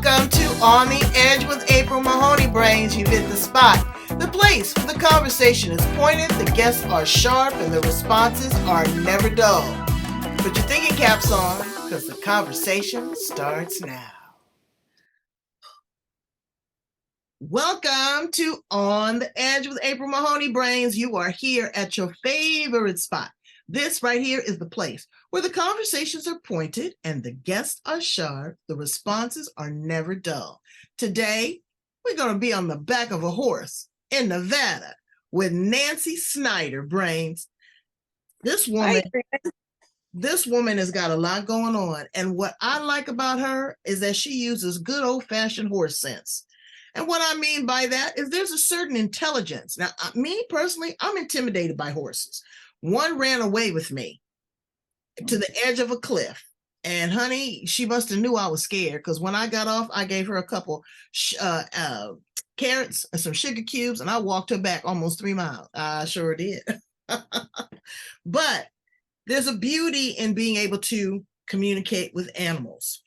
Welcome to On the Edge with April Mahoney Brains. You've hit the spot. The place where the conversation is pointed, the guests are sharp, and the responses are never dull. Put your thinking caps on, because the conversation starts now. Welcome to On the Edge with April Mahoney Brains. You are here at your favorite spot. This right here is the place where the conversations are pointed and the guests are sharp. The responses are never dull. Today, we're going to be on the back of a horse in Nevada with Nancy Snyder, Brains. This woman has got a lot going on. And what I like about her is that she uses good old-fashioned horse sense. And what I mean by that is there's a certain intelligence. Now, me personally, I'm intimidated by horses. One ran away with me to the edge of a cliff. And honey, she must have knew I was scared, because when I got off, I gave her a couple carrots and some sugar cubes, and I walked her back almost 3 miles. I sure did. But there's a beauty in being able to communicate with animals.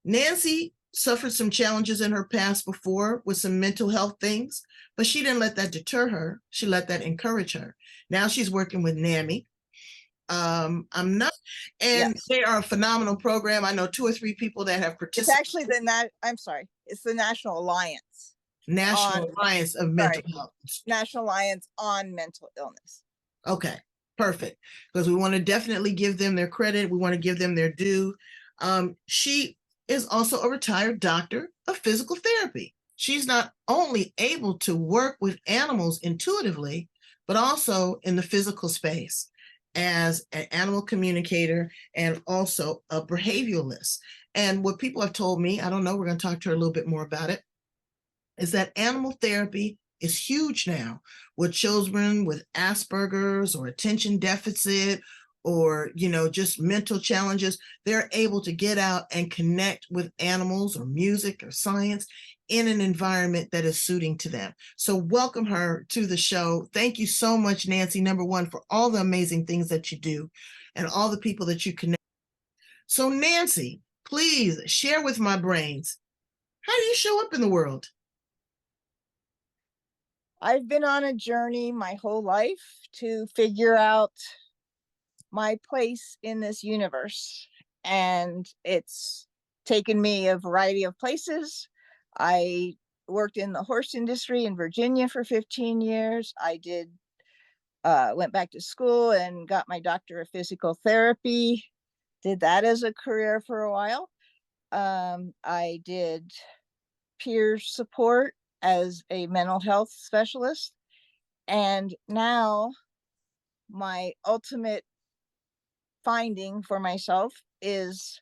Nancy suffered some challenges in her past before with some mental health things, but she didn't let that deter her. She let that encourage her. Now she's working with NAMI. They are a phenomenal program. I know 2 or 3 people that have participated. It's actually it's the National Alliance. Alliance of Mental Health. National Alliance on Mental Illness. Okay, perfect. Because we want to definitely give them their credit. We want to give them their due. She is also a retired doctor of physical therapy. She's not only able to work with animals intuitively, but also in the physical space as an animal communicator and also a behavioralist. And what people have told me, I don't know, we're going to talk to her a little bit more about it, is that animal therapy is huge now with children with Asperger's or attention deficit or, just mental challenges. They're able to get out and connect with animals or music or science in an environment that is suiting to them. So welcome her to the show. Thank you so much, Nancy, number one, for all the amazing things that you do and all the people that you connect. So Nancy, please share with my brains, how do you show up in the world? I've been on a journey my whole life to figure out my place in this universe, and it's taken me a variety of places. I worked in the horse industry in Virginia for 15 years. I went back to school and got my doctor of physical therapy, did that as a career for a while. I did peer support as a mental health specialist. And now my ultimate finding for myself is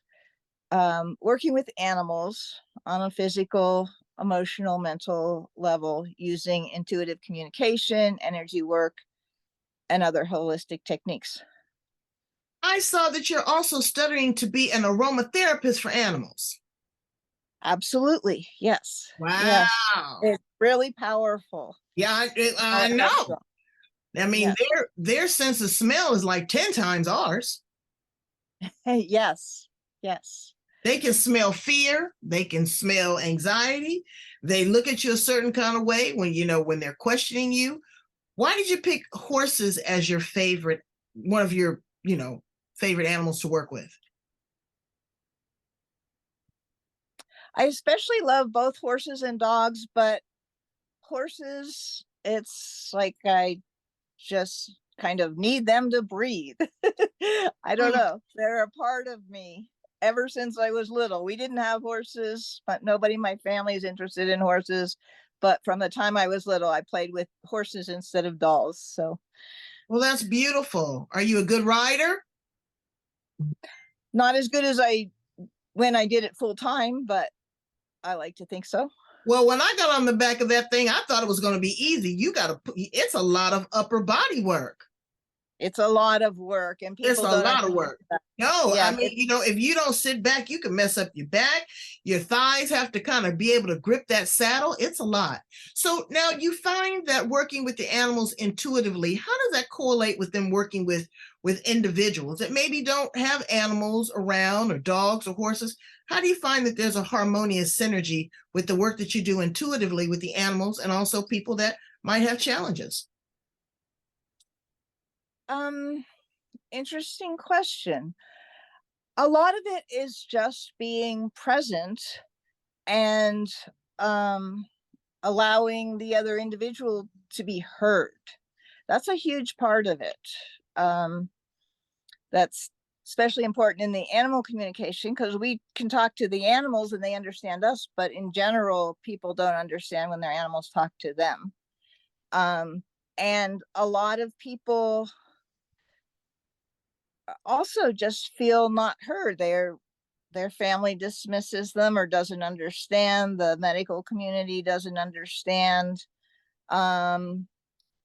working with animals on a physical, emotional, mental level using intuitive communication, energy work, and other holistic techniques. I saw that you're also studying to be an aromatherapist for animals. Absolutely. Yes. Wow. Yes. It's really powerful. Yeah, I know. I mean, yes. Their sense of smell is like 10 times ours. Yes. Yes. They can smell fear. They can smell anxiety. They look at you a certain kind of way when they're questioning you. Why did you pick horses as your favorite, one of your, favorite animals to work with? I especially love both horses and dogs, but horses, it's like I just kind of need them to breathe. I don't know. They're a part of me ever since I was little. We didn't have horses, but nobody in my family is interested in horses. But from the time I was little, I played with horses instead of dolls. So, well, that's beautiful. Are you a good rider? Not as good as when I did it full time, but I like to think so. Well, when I got on the back of that thing, I thought it was going to be easy. It's a lot of upper body work. It's a lot of work, and people it's a lot of work. No, yeah, I mean, if you don't sit back, you can mess up your back. Your thighs have to kind of be able to grip that saddle. It's a lot. So now you find that working with the animals intuitively, how does that correlate with them working with individuals that maybe don't have animals around, or dogs or horses? How do you find that there's a harmonious synergy with the work that you do intuitively with the animals and also people that might have challenges? Um, Interesting question. A lot of it is just being present and um allowing the other individual to be heard. That's a huge part of it. Um, that's especially important in the animal communication, because we can talk to the animals and they understand us, but in general, people don't understand when their animals talk to them. Um, and a lot of people also just feel not heard. Their family dismisses them or doesn't understand. The medical community doesn't understand. Um,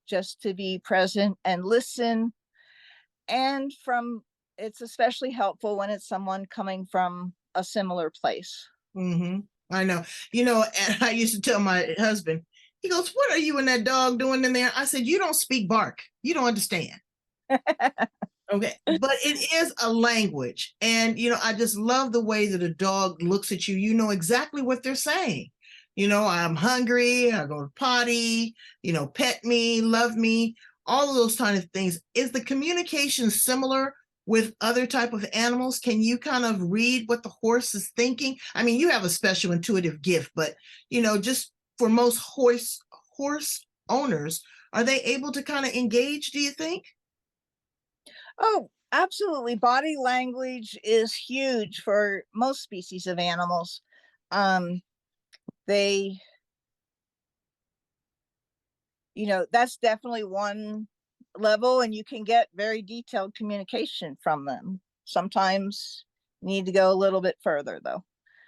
just to be present and listen. And from it's especially helpful when it's someone coming from a similar place. Mm-hmm. I know. And I used to tell my husband, he goes, "What are you and that dog doing in there?" I said, "You don't speak bark. You don't understand." Okay. But it is a language. And, I just love the way that a dog looks at you. You know exactly what they're saying. I'm hungry, I go to potty, pet me, love me, all of those kind of things. Is the communication similar with other type of animals? Can you kind of read what the horse is thinking? I mean, you have a special intuitive gift, but, just for most horse owners, are they able to kind of engage, do you think? Oh, absolutely. Body language is huge for most species of animals. Um, they, that's definitely one level, and you can get very detailed communication from them. Sometimes you need to go a little bit further, though.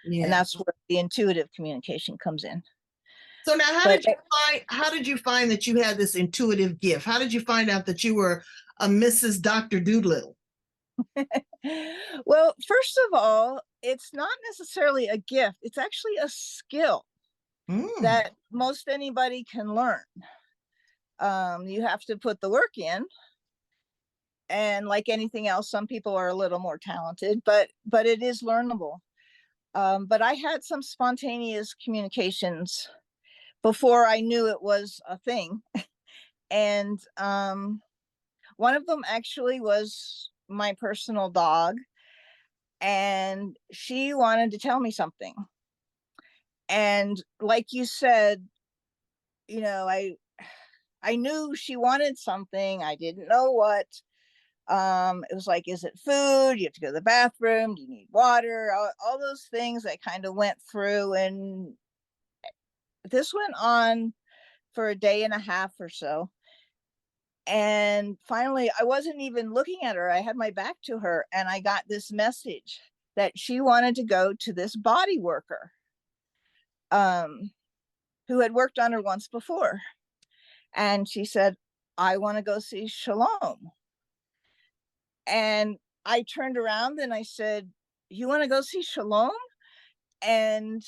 And Yeah. that's where the intuitive communication comes in. So now But how did you find that you had this intuitive gift? How did you find out that you were a Mrs. Dr. Doolittle? well, first of all, it's not necessarily a gift, it's actually a skill Mm, that most anybody can learn. You have to put the work in, and like anything else, some people are a little more talented, but it is learnable. But I had some spontaneous communications before I knew it was a thing. And one of them actually was my personal dog, and she wanted to tell me something. And like you said, you know, I I knew she wanted something. I didn't know what. It was like, is it food? You have to go to the bathroom. Do you need water? All those things I kind of went through. And this went on for a day and a half or so. And finally, I wasn't even looking at her. I had my back to her, and I got this message that she wanted to go to this body worker um, who had worked on her once before. And she said, I want to go see Shalom. And I turned around and I said, you want to go see Shalom? And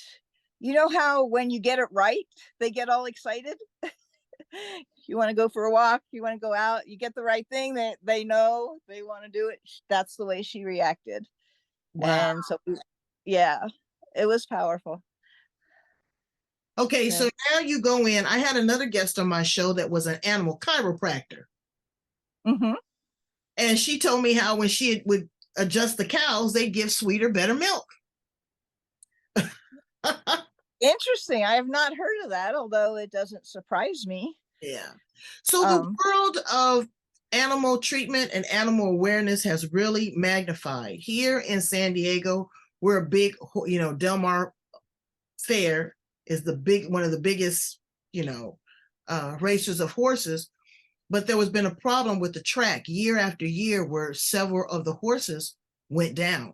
you know how when you get it right, they get all excited? You want to go for a walk, you want to go out, you get the right thing, they know they want to do it. That's the way she reacted. wow. And so, yeah, it was powerful. Okay, Yeah. so now you go in. I had another guest on my show that was an animal chiropractor. Mm-hmm. And she told me how when she would adjust the cows, they'd give sweeter, better milk. Interesting. I have not heard of that, although it doesn't surprise me. Yeah. So the Um, world of animal treatment and animal awareness has really magnified. Here in San Diego, we're a big, Del Mar Fair is one of the biggest, racers of horses. But there was been a problem with the track year after year where several of the horses went down.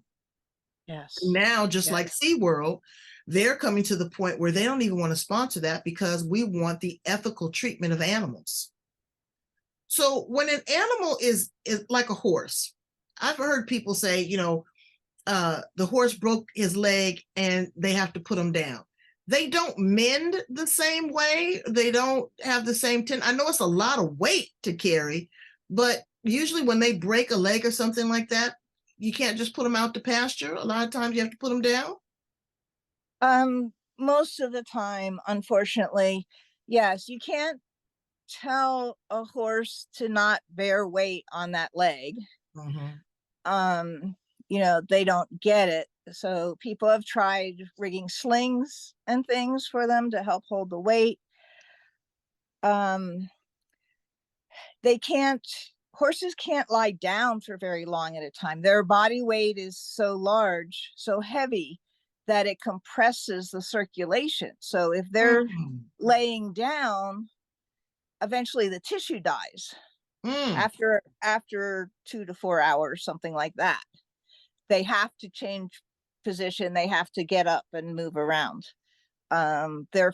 yes. Now, just Yeah. like SeaWorld, they're coming to the point where they don't even want to sponsor that because we want the ethical treatment of animals. So when an animal is like a horse, I've heard people say, the horse broke his leg and they have to put him down. They don't mend the same way. They don't have the same I know it's a lot of weight to carry, but usually when they break a leg or something like that, you can't just put them out to pasture. A lot of times you have to put them down. Most of the time, unfortunately, yes, you can't tell a horse to not bear weight on that leg. Mm-hmm. They don't get it. So people have tried rigging slings and things for them to help hold the weight. Um, horses can't lie down for very long at a time. Their body weight is so large, so heavy, that it compresses the circulation. So if they're laying down, eventually the tissue dies after 2 to 4 hours, something like that. They have to change position. They have to get up and move around. The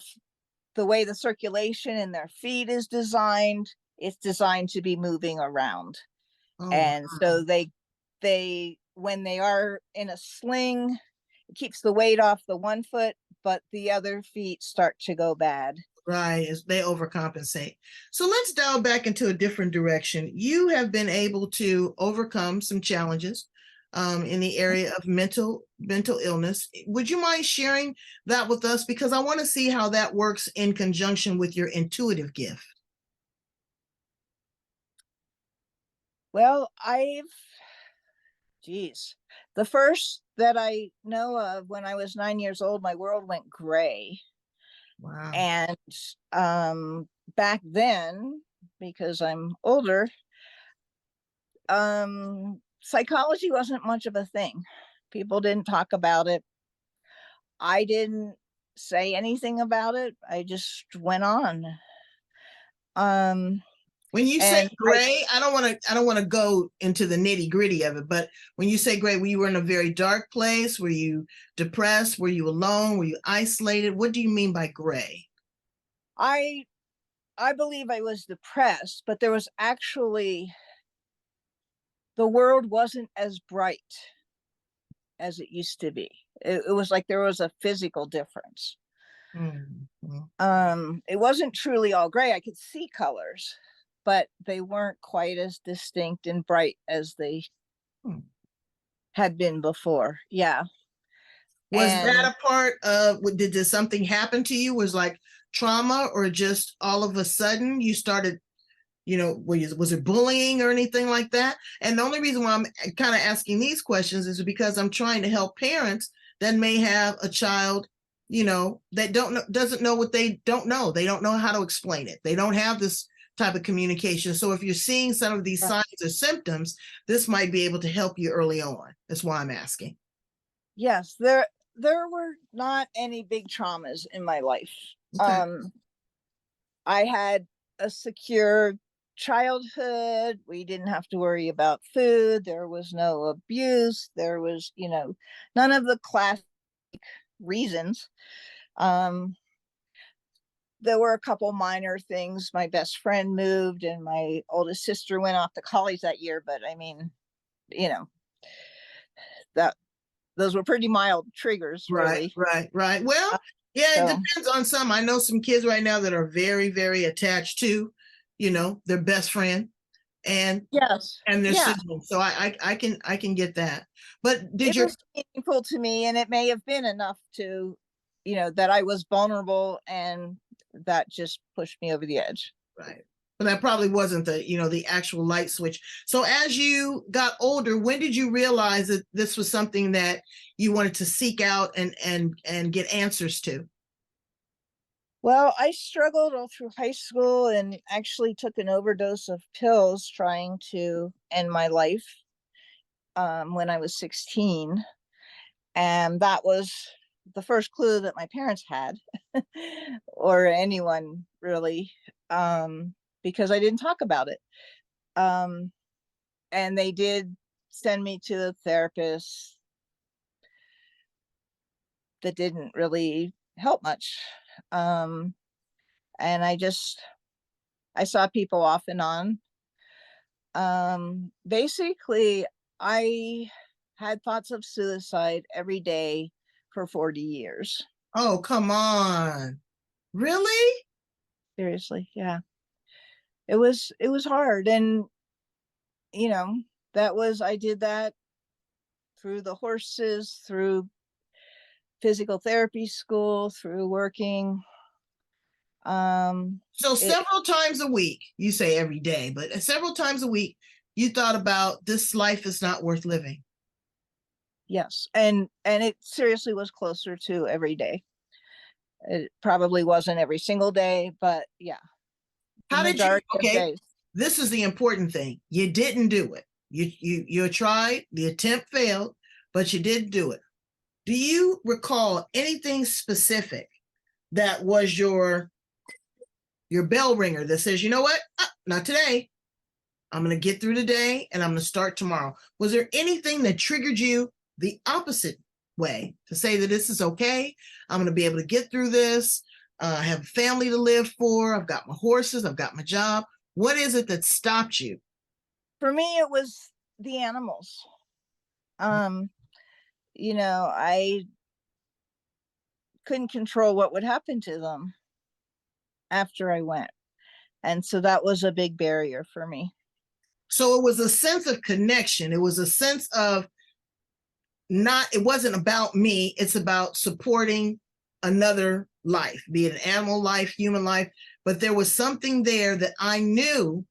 way the circulation in their feet is designed, it's designed to be moving around. And so they when they are in a sling, it keeps the weight off the one foot, but the other feet start to go bad. Right, they overcompensate. So let's dial back into a different direction. You have been able to overcome some challenges in the area of mental illness. Would you mind sharing that with us? Because I want to see how that works in conjunction with your intuitive gift. Well, the first that I know of, when I was 9 years old, my world went gray. Wow. And back then, because I'm older, psychology wasn't much of a thing. People didn't talk about it. I didn't say anything about it. I just went on. When you say gray, I don't want to go into the nitty gritty of it, but when you say gray, were you in a very dark place? Were you depressed? Were you alone? Were you isolated? What do you mean by gray? I believe I was depressed, but there was actually, the world wasn't as bright as it used to be. It was like there was a physical difference. It wasn't truly all gray. I could see colors, but they weren't quite as distinct and bright as they had been before. Yeah. Was that a part of, did something happen to you? Was like trauma, or just all of a sudden you started, was it bullying or anything like that? And the only reason why I'm kind of asking these questions is because I'm trying to help parents that may have a child, that doesn't know what they don't know. They don't know how to explain it. They don't have this type of communication. So if you're seeing some of these signs or symptoms, this might be able to help you early on. That's why I'm asking. Yes, there were not any big traumas in my life. Okay. I had a secure childhood. We didn't have to worry about food. There was no abuse. There was, none of the classic reasons. There were a couple minor things. My best friend moved and my oldest sister went off to college that year, but I mean, that those were pretty mild triggers, really. Right. Well, yeah, it depends on some. I know some kids right now that are very, very attached to, their best friend and their sibling. So I can get that. But it was meaningful to me, and it may have been enough to, that I was vulnerable, and that just pushed me over the edge. Right. But that probably wasn't the actual light switch. So as you got older, when did you realize that this was something that you wanted to seek out and get answers to? Well, I struggled all through high school and actually took an overdose of pills trying to end my life when I was 16. And that was the first clue that my parents had, or anyone really, because I didn't talk about it. And they did send me to a therapist that didn't really help much. And I saw people off and on. Basically, I had thoughts of suicide every day for 40 years. Oh, come on. Really? Seriously, yeah. It was hard. And you know, I did that through the horses, through physical therapy school, through working. So It several times a week, you say every day, but several times a week, you thought about this life is not worth living. Yes, and it seriously was closer to every day. It probably wasn't every single day, but yeah, the How did you? majority of Okay, days. this is the important thing. You didn't do it. You tried. The attempt failed, but you did do it. Do you recall anything specific that was your bell ringer that says, you know what? Not today. I'm going to get through today and I'm going to start tomorrow. Was there anything that triggered you the opposite way to say that this is okay? I'm going to be able to get through this. I have a family to live for. I've got my horses. I've got my job. What is it that stopped you? For me, it was the animals. I couldn't control what would happen to them after I went. And so that was a big barrier for me. So it was a sense of connection. It was a sense of it wasn't about me. It's about supporting another life, be it an animal life, human life. But there was something there that I knew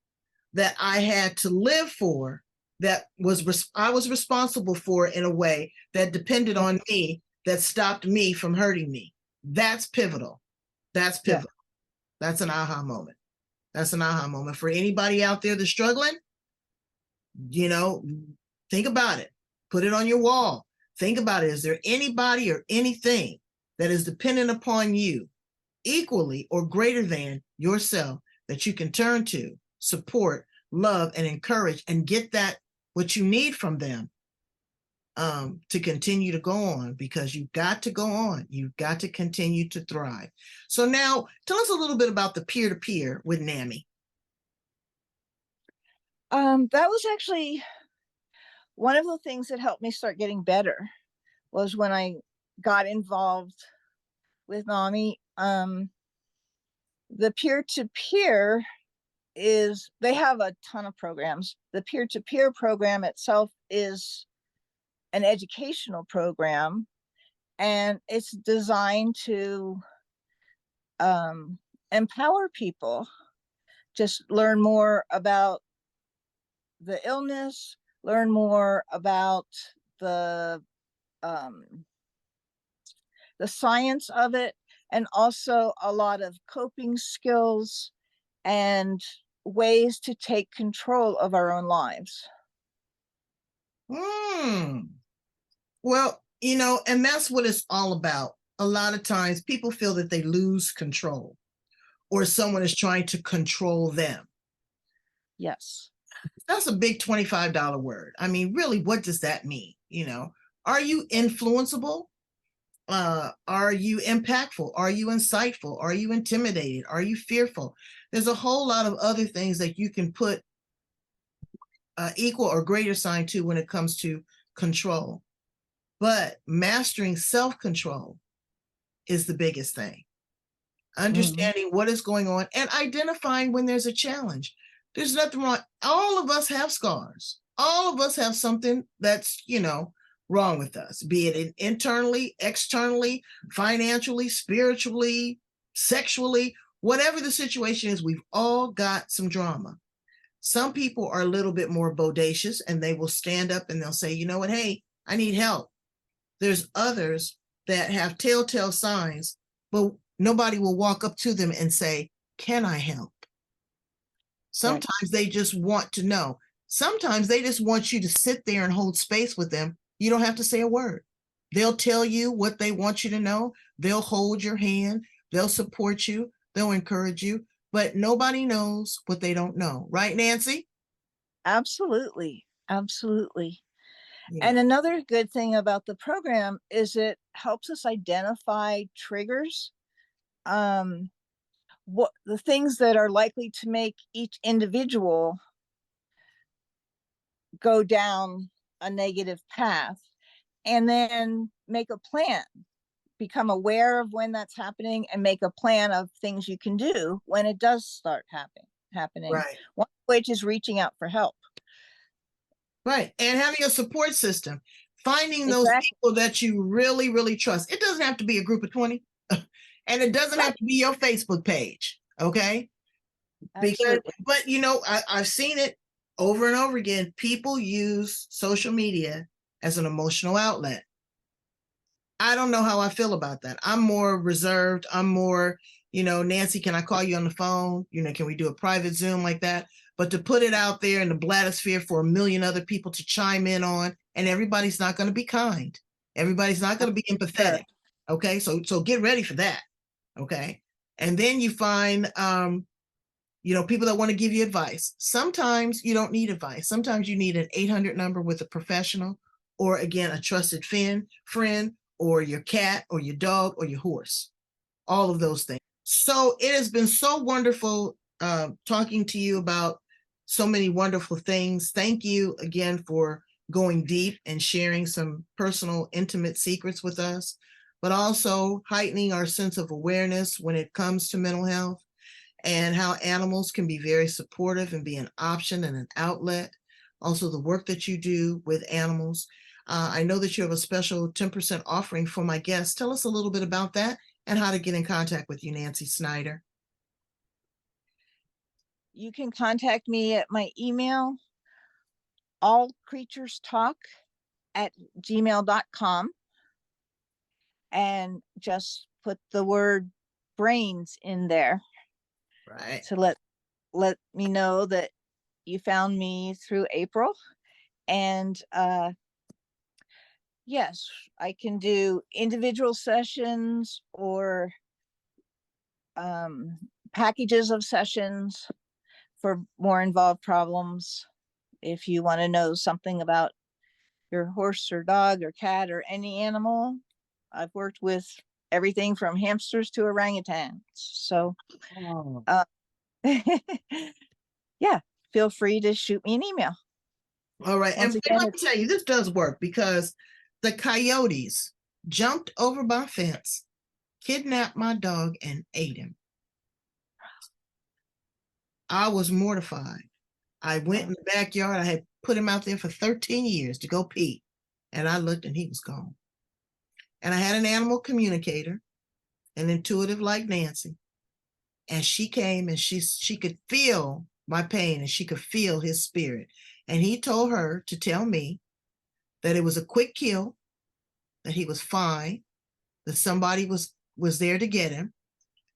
that I had to live for, that I was responsible for in a way that depended on me, that stopped me from hurting me. That's pivotal. That's pivotal. Yeah. That's an aha moment. That's an aha moment for anybody out there that's struggling. Think about it. Put it on your wall. Think about it. Is there anybody or anything that is dependent upon you equally or greater than yourself that you can turn to, support, love, and encourage, and get that what you need from them to continue to go on? Because you've got to go on. You've got to continue to thrive. So now tell us a little bit about the peer-to-peer with NAMI. That was actually one of the things that helped me start getting better, was when I got involved with NAMI. The peer-to-peer they have a ton of programs. The peer-to-peer program itself is an educational program, and it's designed to empower people, just learn more about the illness, learn more about the science of it, and also a lot of coping skills and ways to take control of our own lives. Well, and that's what it's all about. A lot of times people feel that they lose control or someone is trying to control them. Yes. That's a big $25 word. I mean, really, what does that mean? Are you influenceable? Are you impactful? Are you insightful? Are you intimidated? Are you fearful? There's a whole lot of other things that you can put equal or greater sign to when it comes to control. But mastering self-control is the biggest thing. Understanding what is going on and identifying when there's a challenge. There's nothing wrong. All of us have scars. All of us have something that's, wrong with us, be it internally, externally, financially, spiritually, sexually, whatever the situation is, we've all got some drama. Some people are a little bit more bodacious and they will stand up and they'll say, you know what, hey, I need help. There's others that have telltale signs, but nobody will walk up to them and say, can I help? Sometimes they just want to know. Sometimes they just want you to sit there and hold space with them. You don't have to say a word. They'll tell you what they want you to know. They'll hold your hand. They'll support you. They'll encourage you. But nobody knows what they don't know. Right, Nancy? Absolutely. Absolutely. Yeah. And another good thing about the program is it helps us identify triggers, what the things that are likely to make each individual go down a negative path, and then make a plan, become aware of when that's happening, and make a plan of things you can do when it does start happening. Right. One of which is reaching out for help. Right. And having a support system, finding those Exactly. people that you really, really trust. It doesn't have to be a group of 20 and it doesn't have to be your Facebook page. Okay. Because, Absolutely. but you know, I've seen it over and over again. People use social media as an emotional outlet. I don't know how I feel about that. I'm more reserved. I'm more, Nancy, can I call you on the phone? Can we do a private Zoom like that? But to put it out there in the blatosphere for a million other people to chime in on, and everybody's not going to be kind. Everybody's not going to be empathetic. Okay. So get ready for that. Okay. And then you find, people that want to give you advice. Sometimes you don't need advice. Sometimes you need an 800 number with a professional, or again, a trusted friend, or your cat or your dog or your horse, all of those things. So it has been so wonderful talking to you about so many wonderful things. Thank you again for going deep and sharing some personal, intimate secrets with us, but also heightening our sense of awareness when it comes to mental health and how animals can be very supportive and be an option and an outlet. Also, the work that you do with animals. I know that you have a special 10% offering for my guests. Tell us a little bit about that and how to get in contact with you, Nancy Snyder. You can contact me at my email, allcreaturestalk@gmail.com, and just put the word brains in there. Right. To let me know that you found me through April. And yes, I can do individual sessions or packages of sessions for more involved problems. If you want to know something about your horse or dog or cat or any animal, I've worked with everything from hamsters to orangutans. So, yeah, feel free to shoot me an email. All right. Once And again, let me tell you, this does work because the coyotes jumped over my fence, kidnapped my dog, and ate him. I was mortified. I went in the backyard. I had put him out there for 13 years to go pee. And I looked and he was gone. And I had an animal communicator, an intuitive like Nancy. And she came and she could feel my pain and she could feel his spirit. And he told her to tell me that it was a quick kill, that he was fine, that somebody was there to get him,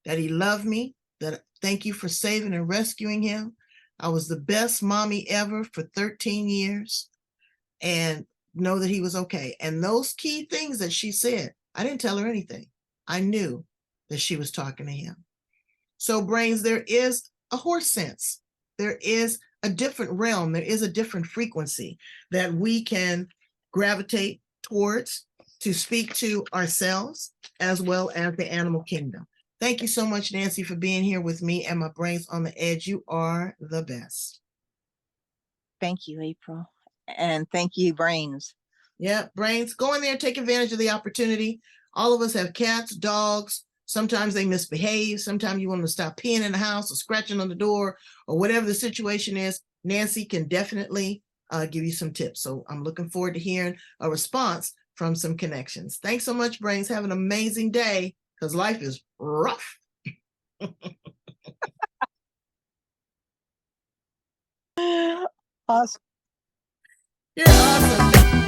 that he loved me, that thank you for saving and rescuing him. I was the best mommy ever for 13 years, and know that he was okay. And those key things that she said, I didn't tell her anything. I knew that she was talking to him. So brains, there is a horse sense. There is a different realm. There is a different frequency that we can gravitate towards to speak to ourselves as well as the animal kingdom. Thank you so much, Nancy, for being here with me and my brains on the edge. You are the best. Thank you, April. And thank you, Brains. Yeah, brains, go in there, take advantage of the opportunity. All of us have cats, dogs. Sometimes they misbehave. Sometimes you want them to stop peeing in the house or scratching on the door or whatever the situation is. Nancy can definitely give you some tips. So I'm looking forward to hearing a response from some connections. Thanks so much, brains. Have an amazing day because life is rough. Awesome. You're awesome.